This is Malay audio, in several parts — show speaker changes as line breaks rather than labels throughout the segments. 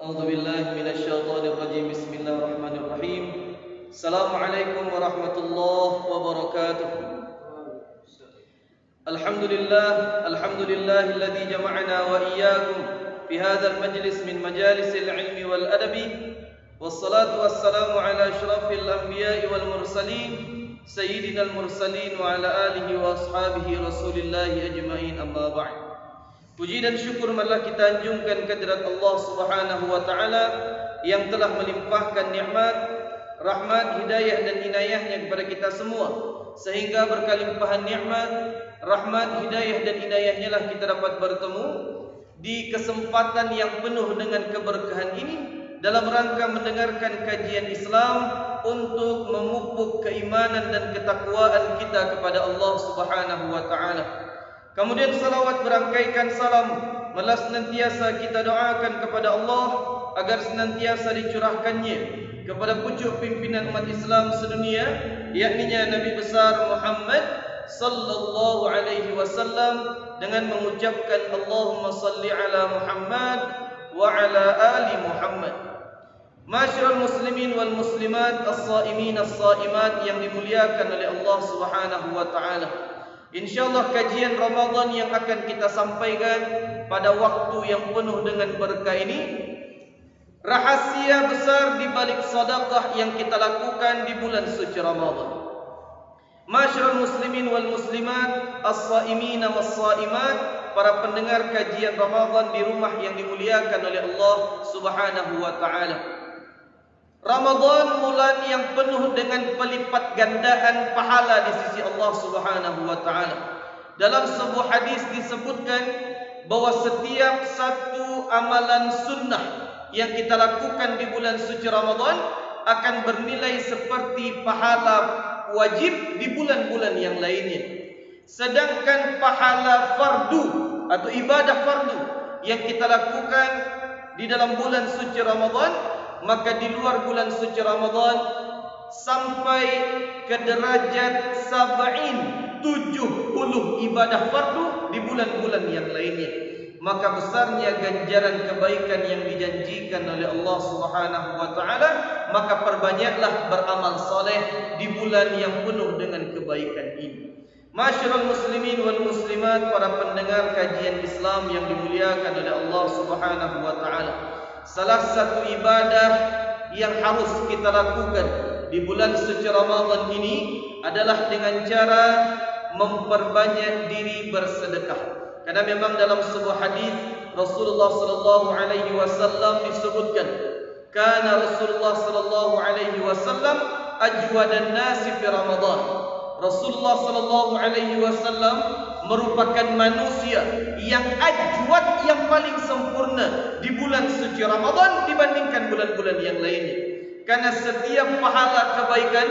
أعوذ بالله من الشيطان الرجيم بسم الله الرحمن الرحيم السلام عليكم ورحمة الله وبركاته الحمد لله الذي جمعنا وإياكم في هذا المجلس من مجالس العلم والأدب والصلاة والسلام على أشرف الأنبياء والمرسلين سيدنا المرسلين وعلى آله وأصحابه رسول الله أجمعين أما بعد. Puji dan syukur marilah kita anjungkan kehadirat Allah Subhanahu wa taala yang telah melimpahkan nikmat, rahmat, hidayah dan inayahnya kepada kita semua, sehingga berkalimpahan nikmat, rahmat, hidayah dan inayahnya lah kita dapat bertemu di kesempatan yang penuh dengan keberkahan ini dalam rangka mendengarkan kajian Islam untuk memupuk keimanan dan ketakwaan kita kepada Allah Subhanahu wa taala. Kemudian salawat berangkaikan salam malah senantiasa kita doakan kepada Allah agar senantiasa dicurahkannya kepada pucuk pimpinan umat Islam sedunia, yakninya Nabi besar Muhammad sallallahu alaihi wasallam, dengan mengucapkan Allahumma salli ala Muhammad wa ala ali Muhammad. Masyarul muslimin wal muslimat, as-saimin as-saimat yang dimuliakan oleh Allah Subhanahu wa taala. InsyaAllah kajian Ramadan yang akan kita sampaikan pada waktu yang penuh dengan berkah ini, rahasia besar di balik sedekah yang kita lakukan di bulan suci Ramadan. Masyarul muslimin wal muslimat, as-saimin was-saimat, para pendengar kajian Ramadan di rumah yang dimuliakan oleh Allah Subhanahu wa taala. Ramadan bulan yang penuh dengan pelipat gandaan pahala di sisi Allah Subhanahu wa taala. Dalam sebuah hadis disebutkan bahwa setiap satu amalan sunnah yang kita lakukan di bulan suci Ramadan akan bernilai seperti pahala wajib di bulan-bulan yang lainnya. Sedangkan pahala fardu atau ibadah fardu yang kita lakukan di dalam bulan suci Ramadan, maka di luar bulan suci Ramadan sampai ke derajat 70 ibadah fardu di bulan-bulan yang lainnya. Maka besarnya ganjaran kebaikan yang dijanjikan oleh Allah Subhanahu wa taala, maka perbanyaklah beramal soleh di bulan yang penuh dengan kebaikan ini. Masyarul muslimin wal muslimat, para pendengar kajian Islam yang dimuliakan oleh Allah Subhanahu wa taala. Salah satu ibadah yang harus kita lakukan di bulan suci Ramadan ini adalah dengan cara memperbanyak diri bersedekah. Karena memang dalam sebuah hadis Rasulullah sallallahu alaihi wasallam disebutkan, kana Rasulullah sallallahu alaihi wasallam ajwadan nasi fi Ramadan. Rasulullah sallallahu alaihi wasallam merupakan manusia yang ajwad, yang paling sempurna di bulan suci Ramadan dibandingkan bulan-bulan yang lainnya. Karena setiap pahala kebaikan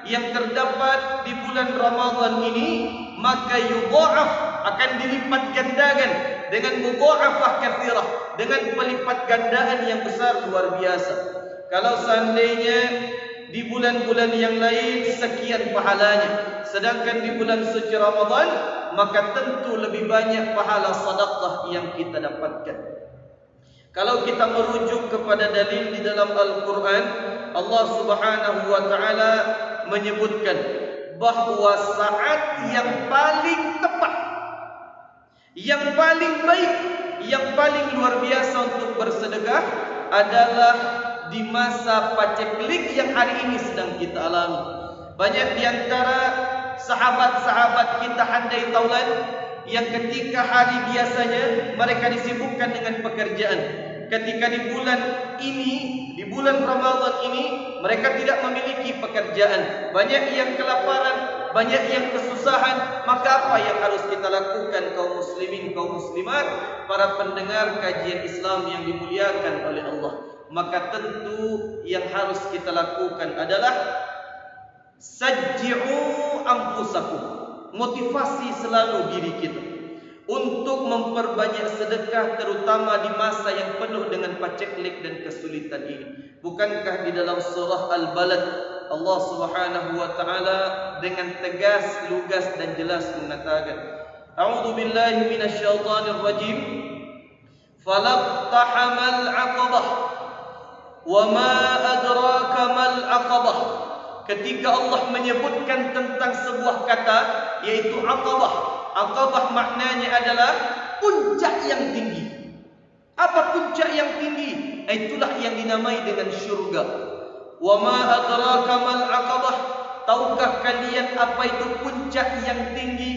yang terdapat di bulan Ramadan ini, maka yudha'af, akan dilipat gandakan dengan mudha'afah katsirah, dengan pelipat gandaan yang besar luar biasa. Kalau seandainya di bulan-bulan yang lain sekian pahalanya, sedangkan di bulan suci Ramadan maka tentu lebih banyak pahala sedekah yang kita dapatkan. Kalau kita merujuk kepada dalil di dalam Al-Quran, Allah Subhanahu wa taala menyebutkan bahawa saat yang paling tepat, yang paling baik, yang paling luar biasa untuk bersedekah adalah di masa paceklik yang hari ini sedang kita alami. Banyak di antara sahabat-sahabat kita handai taulan yang ketika hari biasanya mereka disibukkan dengan pekerjaan. Ketika di bulan ini, di bulan Ramadan ini, mereka tidak memiliki pekerjaan. Banyak yang kelaparan, banyak yang kesusahan. Maka apa yang harus kita lakukan kaum muslimin, kaum muslimat, para pendengar kajian Islam yang dimuliakan oleh Allah? Maka tentu yang harus kita lakukan adalah sajji'u anfusakum, motivasi selalu diri kita untuk memperbanyak sedekah, terutama di masa yang penuh dengan paceklik dan kesulitan ini. Bukankah di dalam surah Al-Balad Allah Subhanahu wa taala dengan tegas, lugas dan jelas mengatakan, A'udzu billahi minasyaitonir rajim, falaqtahamal 'aqabah Wa ma adraka mal aqabah. Ketika Allah menyebutkan tentang sebuah kata yaitu aqabah. Aqabah maknanya adalah puncak yang tinggi. Apa puncak yang tinggi? Itulah yang dinamai dengan syurga. Wa ma adraka mal aqabah. Tahukah kalian apa itu puncak yang tinggi?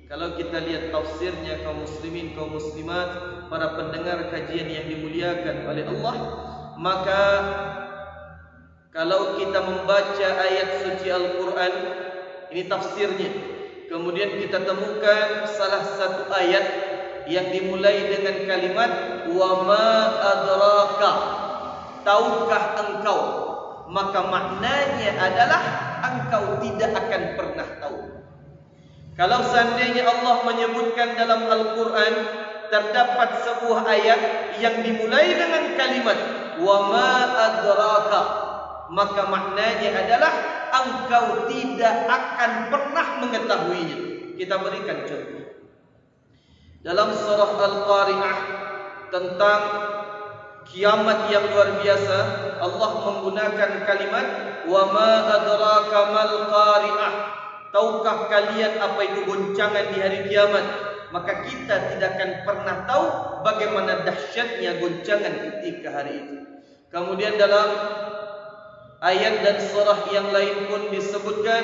Kalau kita lihat tafsirnya kaum muslimin, kaum muslimat, para pendengar kajian yang dimuliakan oleh Allah, maka kalau kita membaca ayat suci Al-Quran, ini tafsirnya, kemudian kita temukan salah satu ayat yang dimulai dengan kalimat wa ma adraka, tahukah engkau, maka maknanya adalah engkau tidak akan pernah tahu. Kalau seandainya Allah menyebutkan dalam Al-Quran terdapat sebuah ayat yang dimulai dengan kalimat wa ma adraka, maka maknanya adalah engkau tidak akan pernah mengetahuinya. Kita berikan contoh dalam surah Al-Qari'ah tentang kiamat yang luar biasa. Allah menggunakan kalimat wa ma adraka mal qari'ah. Tahukah kalian apa itu goncangan di hari kiamat? Maka kita tidak akan pernah tahu bagaimana dahsyatnya goncangan ketika hari itu. Kemudian dalam ayat dan surah yang lain pun disebutkan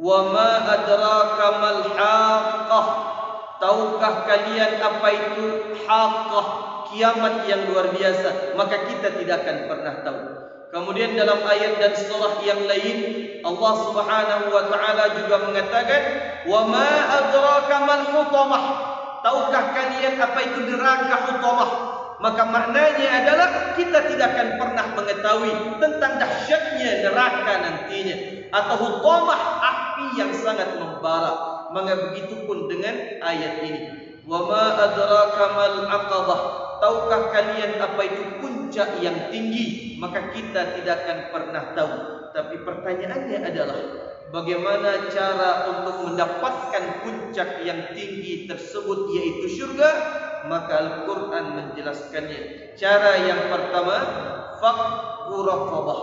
wa ma adraka mal haqqah. Tahukah kalian apa itu haqqah, kiamat yang luar biasa? Maka kita tidak akan pernah tahu. Kemudian dalam ayat dan surah yang lain Allah Subhanahu wa taala juga mengatakan wa ma adraka mal hutamah. Tahukah kalian apa itu neraka hutamah? Maka maknanya adalah kita tidak akan pernah mengetahui tentang dahsyatnya neraka nantinya, atau hutamah, api yang sangat membara. Maka begitu pun dengan ayat ini wa ma adraka mal aqabah. Tahukah kalian apa itu puncak yang tinggi? Maka kita tidak akan pernah tahu. Tapi pertanyaannya adalah bagaimana cara untuk mendapatkan puncak yang tinggi tersebut yaitu syurga? Maka Al-Quran menjelaskannya. Cara yang pertama, fakku raqabah,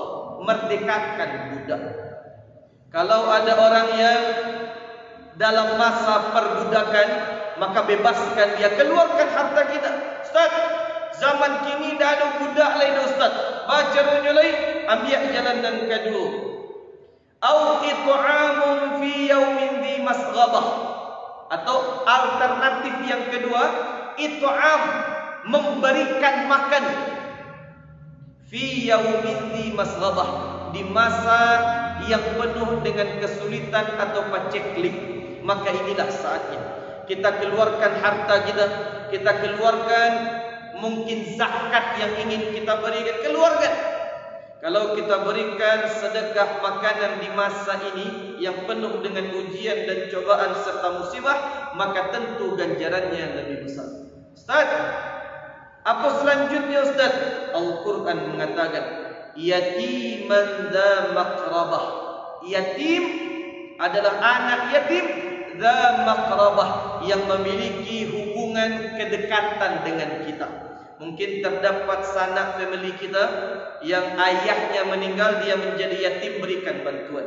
merdekakan budak. Kalau ada orang yang dalam masa perbudakan, maka bebaskan dia, keluarkan harta kita. Ustaz, zaman kini dah ada budak lain Ustaz. Baca lain, ambil jalan dan kedua. Au it'amun fi yaumin dhi masghabah. Atau alternatif yang kedua, it'am, memberikan makan fi yaumin dhi masghabah, di masa yang penuh dengan kesulitan atau paceklik. Maka inilah saatnya kita keluarkan harta kita, kita keluarkan mungkin zakat yang ingin kita berikan, keluarkan. Kalau kita berikan sedekah makanan di masa ini yang penuh dengan ujian dan cobaan serta musibah, maka tentu ganjarannya lebih besar. Ustaz, apa selanjutnya Ustaz? Al-Quran mengatakan yatiman dha maqrabah. Yatim adalah anak yatim dha maqrabah, yang memiliki hubungan kedekatan dengan kita. Mungkin terdapat sanak family kita yang ayahnya meninggal, dia menjadi yatim, berikan bantuan.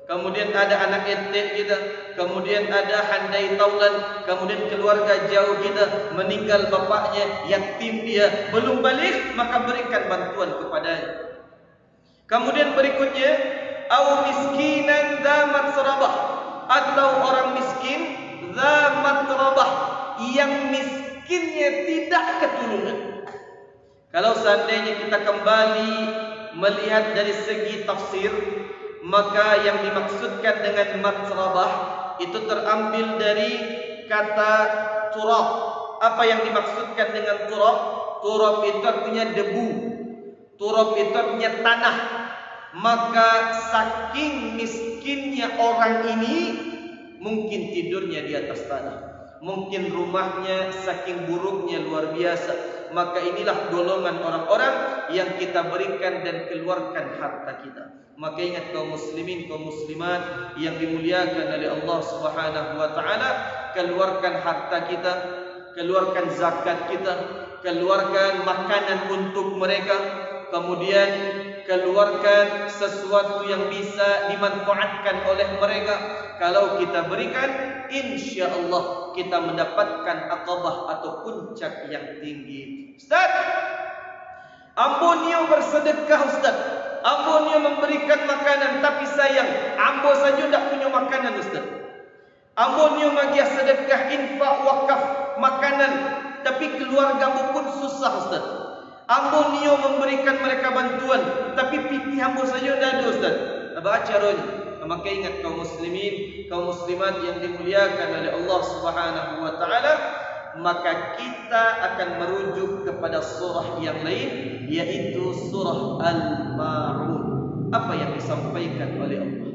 Kemudian ada anak yatim kita, kemudian ada handai taulan, kemudian keluarga jauh kita meninggal bapaknya, yatim dia, belum balik, maka berikan bantuan kepadanya. Kemudian berikutnya, au miskinan dha matrabah, atau orang miskin dha matrabah, yang miskinnya tidak keturunan. Kalau seandainya kita kembali melihat dari segi tafsir, maka yang dimaksudkan dengan matrabah itu terambil dari kata turab. Apa yang dimaksudkan dengan turab? Turab itu artinya debu, turab itu artinya tanah. Maka saking miskinnya orang ini, mungkin tidurnya di atas tanah, mungkin rumahnya saking buruknya luar biasa. Maka inilah golongan orang-orang yang kita berikan dan keluarkan harta kita. Maka ingat kaum muslimin, kaum muslimat yang dimuliakan oleh Allah Subhanahu wa taala, keluarkan harta kita, keluarkan zakat kita, keluarkan makanan untuk mereka, kemudian keluarkan sesuatu yang bisa dimanfaatkan oleh mereka. Kalau kita berikan, insya Allah kita mendapatkan aqabah atau puncak yang tinggi. Ustaz, ambonio bersedekah Ustaz, ambonio memberikan makanan, tapi sayang ambo saja tak punya makanan Ustaz. Ambonio magiah sedekah, infak, wakaf, makanan, tapi keluarga pun susah Ustaz. Ambonio memberikan mereka bantuan, tapi piti ambo saja tak ada Ustaz. Apa caranya? Maka ingat kaum muslimin, kaum muslimat yang dimuliakan oleh Allah Subhanahu wa taala, maka kita akan merujuk kepada surah yang lain, yaitu surah Al-Ma'un. Apa yang disampaikan oleh Allah?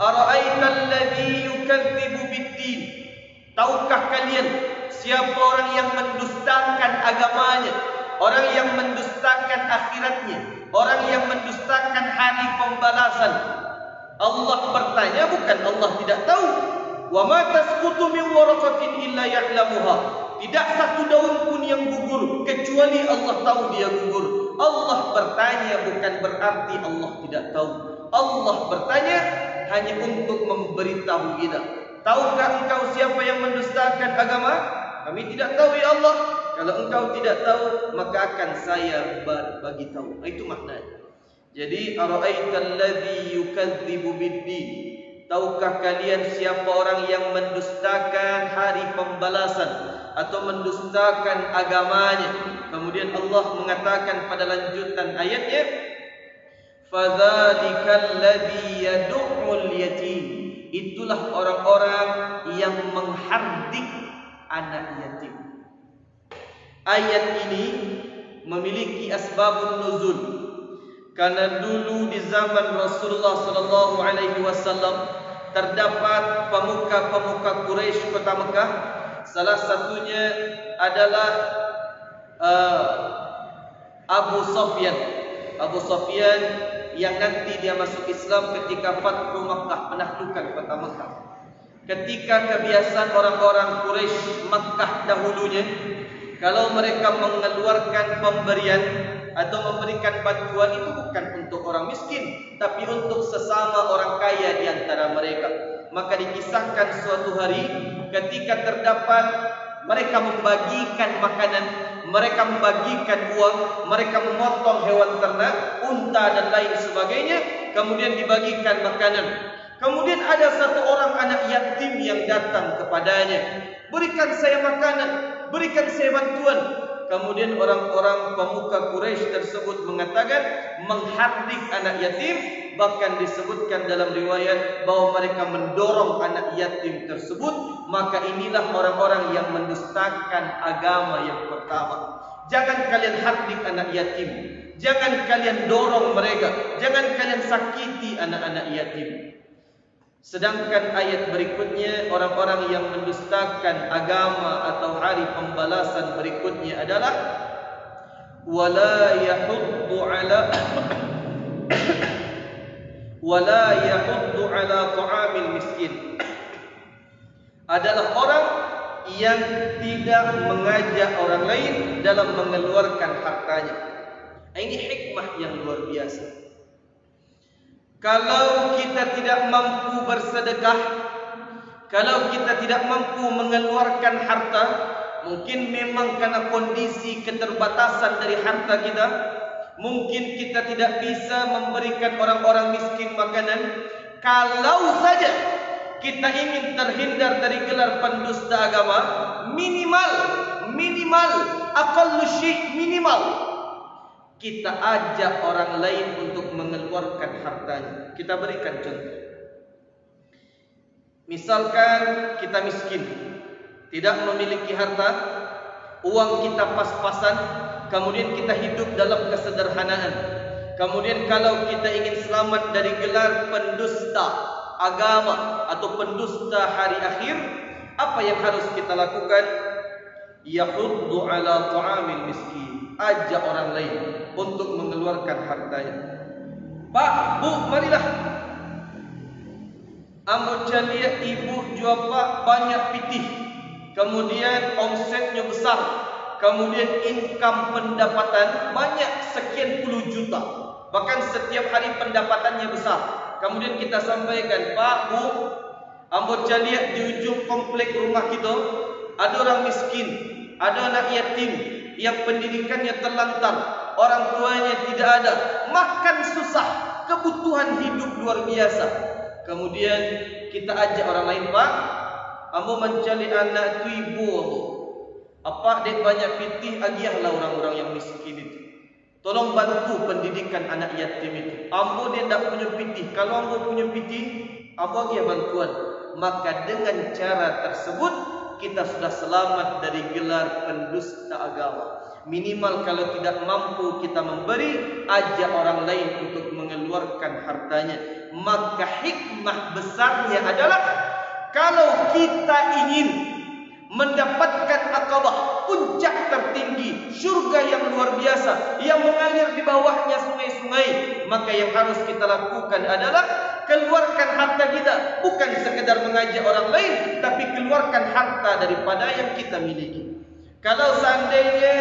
Ara'aital ladzi yukadzibu bid-din. Tahukah kalian siapa orang yang mendustakan agamanya, orang yang mendustakan akhiratnya, orang yang mendustakan hari pembalasan? Allah bertanya, bukan Allah tidak tahu. Wa ma tasqutu min waraqatin illa ya'lamuha. Tidak satu daun pun yang gugur kecuali Allah tahu dia gugur. Allah bertanya bukan berarti Allah tidak tahu. Allah bertanya hanya untuk memberitahu kita. Tahukah engkau siapa yang mendustakan agama? Kami tidak tahu ya Allah. Kalau engkau tidak tahu, maka akan saya bagi tahu. Itu maknanya. Jadi ara'aital ladzi yukadzibu bid-din. Tahukah kalian siapa orang yang mendustakan hari pembalasan atau mendustakan agamanya? Kemudian Allah mengatakan pada lanjutan ayatnya, fadzalikal ladzi yad'ul yatim. Itulah orang-orang yang menghardik anak yatim. Ayat ini memiliki asbabun nuzul. Karena dulu di zaman Rasulullah sallallahu alaihi wasallam terdapat pemuka-pemuka Quraisy kota Mekah. Salah satunya adalah Abu Sufyan. Abu Sufyan yang nanti dia masuk Islam ketika Fathu Makkah, penaklukan kota Mekah. Ketika kebiasaan orang-orang Quraisy Makkah dahulunya, kalau mereka mengeluarkan pemberian atau memberikan bantuan, itu bukan untuk orang miskin, tapi untuk sesama orang kaya di antara mereka. Maka dikisahkan suatu hari ketika terdapat mereka membagikan makanan, mereka membagikan uang, mereka memotong hewan ternak, unta dan lain sebagainya, kemudian dibagikan makanan. Kemudian ada satu orang anak yatim yang datang kepadanya, berikan saya makanan, berikan saya bantuan. Kemudian orang-orang pemuka Quraisy tersebut mengatakan, menghardik anak yatim. Bahkan disebutkan dalam riwayat bahwa mereka mendorong anak yatim tersebut. Maka inilah orang-orang yang mendustakan agama yang pertama. Jangan kalian hardik anak yatim, jangan kalian dorong mereka, jangan kalian sakiti anak-anak yatim. Sedangkan ayat berikutnya, orang-orang yang mendustakan agama atau hari pembalasan berikutnya adalah wala yahuddu ala ta'amil miskin. Adalah orang yang tidak mengajak orang lain dalam mengeluarkan hartanya. Ini hikmah yang luar biasa. Kalau kita tidak mampu bersedekah, kalau kita tidak mampu mengeluarkan harta, mungkin memang karena kondisi keterbatasan dari harta kita, mungkin kita tidak bisa memberikan orang-orang miskin makanan. Kalau saja kita ingin terhindar dari gelar pendusta agama, minimal aqallu syai' minimal kita ajak orang lain untuk mengeluarkan hartanya. Kita berikan contoh. Misalkan kita miskin, tidak memiliki harta, uang kita pas-pasan, kemudian kita hidup dalam kesederhanaan. Kemudian kalau kita ingin selamat dari gelar pendusta agama atau pendusta hari akhir, apa yang harus kita lakukan? Yahuddu ala ta'amil miskin. Ajak orang lain untuk mengeluarkan hartanya. Pak, Bu, marilah. Ambo lihat ibu jual pak banyak pitih. kemudian omsetnya besar, kemudian income pendapatan banyak sekian puluh juta, bahkan setiap hari pendapatannya besar. Kemudian kita sampaikan, Pak, Bu, ambo lihat di ujung komplek rumah kita ada orang miskin, ada anak yatim yang pendidikannya terlantar, orang tuanya tidak ada, makan susah, kebutuhan hidup luar biasa. Kemudian kita ajak orang lain, Pak, ambo mencari anak tu ibu ambo. Apa dek banyak pitih, agiahlah orang-orang yang miskin itu. Tolong bantu pendidikan anak yatim itu. Ambo dia tak punya pitih. Kalau ambo punya pitih, ambo agiah bantuan. Maka dengan cara tersebut kita sudah selamat dari gelar pendusta agama. Minimal kalau tidak mampu kita memberi, ajak orang lain untuk mengeluarkan hartanya. Maka hikmah besarnya adalah kalau kita ingin mendapatkan akabah, puncak tertinggi, syurga yang luar biasa yang mengalir di bawahnya sungai-sungai, maka yang harus kita lakukan adalah keluarkan harta kita, bukan sekedar mengajak orang lain, tapi keluarkan harta daripada yang kita miliki. Kalau seandainya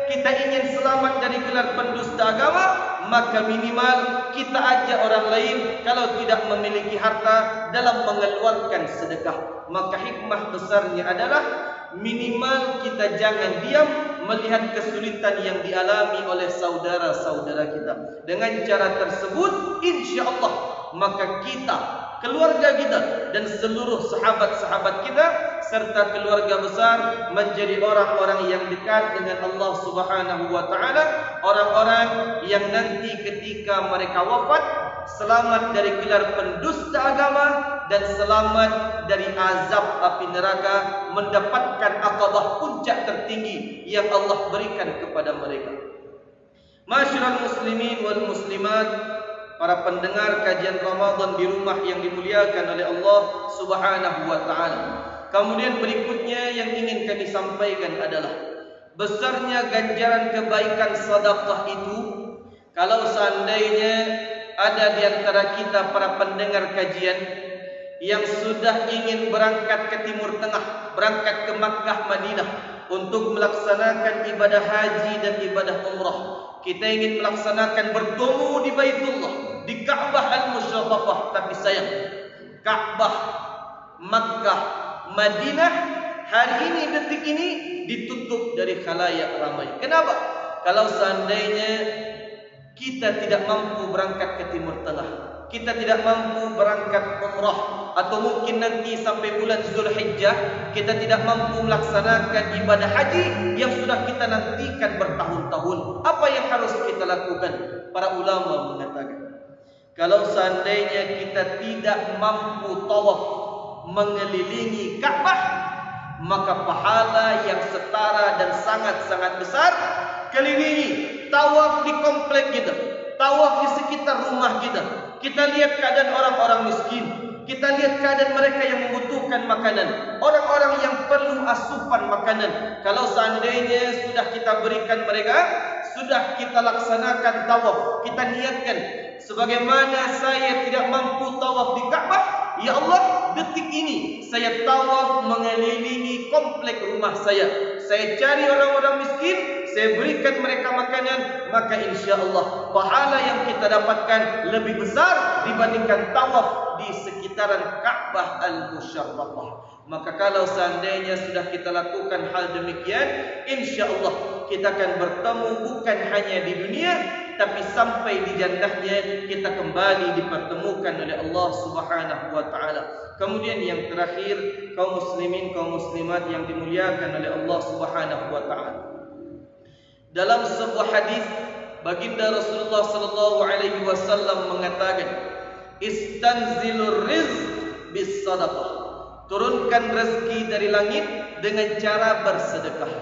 kita ingin selamat dari gelar pendusta agama, maka minimal kita ajak orang lain kalau tidak memiliki harta dalam mengeluarkan sedekah. Maka hikmah besarnya adalah minimal kita jangan diam melihat kesulitan yang dialami oleh saudara-saudara kita. Dengan cara tersebut, insya Allah, maka kita, keluarga kita dan seluruh sahabat-sahabat kita serta keluarga besar menjadi orang-orang yang dekat dengan Allah Subhanahu wa taala, orang-orang yang nanti ketika mereka wafat selamat dari gelar pendusta agama dan selamat dari azab api neraka, mendapatkan akabah puncak tertinggi yang Allah berikan kepada mereka. Masyarul muslimin wal muslimat, para pendengar kajian Ramadan di rumah yang dimuliakan oleh Allah Subhanahu wa taala. Kemudian berikutnya yang ingin kami sampaikan adalah besarnya ganjaran kebaikan sedekah itu. Kalau seandainya ada di antara kita para pendengar kajian yang sudah ingin berangkat ke Timur Tengah, berangkat ke Makkah Madinah untuk melaksanakan ibadah haji dan ibadah umrah, kita ingin melaksanakan bertemu di Baitullah, di Ka'bah Al-Musyarrafah, tapi sayang Ka'bah Makkah Madinah hari ini, detik ini ditutup dari khalayak ramai. Kenapa? Kalau seandainya kita tidak mampu berangkat ke Timur Tengah, kita tidak mampu berangkat umrah, atau mungkin nanti sampai bulan Zulhijjah kita tidak mampu melaksanakan ibadah haji yang sudah kita nantikan bertahun-tahun, apa yang harus kita lakukan? Para ulama mengatakan, kalau seandainya kita tidak mampu tawaf mengelilingi Ka'bah, maka pahala yang setara dan sangat-sangat besar kelilingi tawaf di komplek kita, tawaf di sekitar rumah kita. Kita lihat keadaan orang-orang miskin, kita lihat keadaan mereka yang membutuhkan makanan, orang-orang yang perlu asupan makanan. Kalau seandainya sudah kita berikan mereka, sudah kita laksanakan tawaf, kita niatkan sebagaimana saya tidak mampu tawaf di Ka'bah, ya Allah, detik ini saya tawaf mengelilingi komplek rumah saya. Saya cari orang-orang miskin, saya berikan mereka makanan, maka insya Allah pahala yang kita dapatkan lebih besar dibandingkan tawaf di sekitaran Ka'bah Al-Musyarrafah. Maka kalau seandainya sudah kita lakukan hal demikian, insya Allah kita akan bertemu bukan hanya di dunia, tapi sampai di jannahnya kita kembali dipertemukan oleh Allah Subhanahu wa taala. Kemudian yang terakhir, kaum muslimin, kaum muslimat yang dimuliakan oleh Allah Subhanahu wa taala. Dalam sebuah hadis, baginda Rasulullah sallallahu alaihi wasallam mengatakan, "Istanzilur rizq bis sadaqah." Turunkan rezeki dari langit dengan cara bersedekah.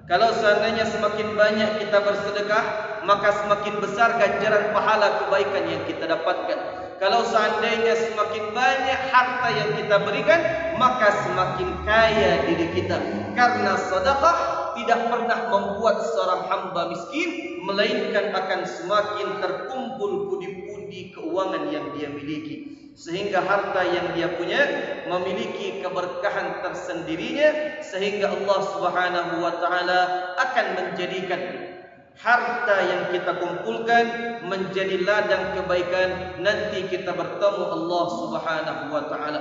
Kalau seandainya semakin banyak kita bersedekah, maka semakin besar ganjaran pahala kebaikan yang kita dapatkan. Kalau seandainya semakin banyak harta yang kita berikan, maka semakin kaya diri kita. Karena sedekah tidak pernah membuat seorang hamba miskin, melainkan akan semakin terkumpul pundi-pundi keuangan yang dia miliki. sehingga harta yang dia punya memiliki keberkahan tersendirinya, sehingga Allah Subhanahu wa taala akan menjadikan harta yang kita kumpulkan menjadi ladang kebaikan nanti kita bertemu Allah Subhanahu wa taala.